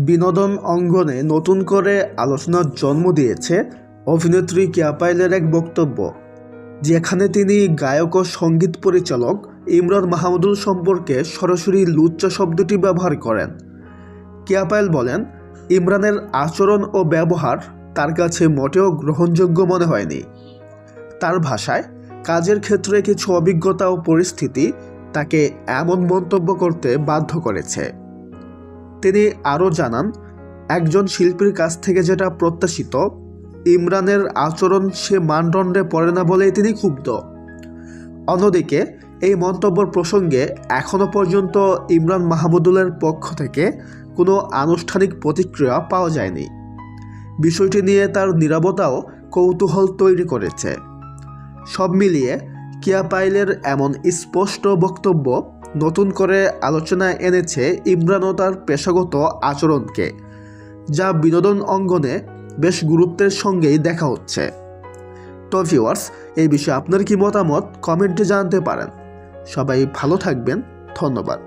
বিনোদন অঙ্গনে নতুন করে আলোচনার জন্ম দিয়েছে অভিনেত্রী কেয়া পায়েলের এক বক্তব্য, যেখানে তিনি গায়ক ও সঙ্গীত পরিচালক ইমরান মাহমুদুল সম্পর্কে সরাসরি লুচ্চা শব্দটি ব্যবহার করেন। কেয়া পায়েল বলেন, ইমরানের আচরণ ও ব্যবহার তার কাছে মোটেও গ্রহণযোগ্য মনে হয়নি। তার ভাষায়, কাজের ক্ষেত্রে কিছু অভিজ্ঞতা ও পরিস্থিতি তাকে এমন মন্তব্য করতে বাধ্য করেছে। তিনি আরও জানান, একজন শিল্পীর কাছ থেকে যেটা প্রত্যাশিত, ইমরানের আচরণ সে মানদণ্ডে পড়ে না বলেই তিনি ক্ষুব্ধ। অন্যদিকে এই মন্তব্য প্রসঙ্গে এখনও পর্যন্ত ইমরান মাহমুদুলের পক্ষ থেকে কোনো আনুষ্ঠানিক প্রতিক্রিয়া পাওয়া যায়নি। বিষয়টি নিয়ে তার নীরবতাও কৌতূহল তৈরি করেছে। সব মিলিয়ে কেয়া পায়েলের এমন স্পষ্ট বক্তব্য নতুন করে আলোচনায় এনেছে ইমরান ও তার পেশাগত আচরণকে, যা বিনোদন অঙ্গনে বেশ গুরুত্বের সঙ্গেই দেখা হচ্ছে। তো ভিউয়ার্স, এই বিষয়ে আপনার কি মতামত কমেন্টে জানাতে পারেন। সবাই ভালো থাকবেন, ধন্যবাদ।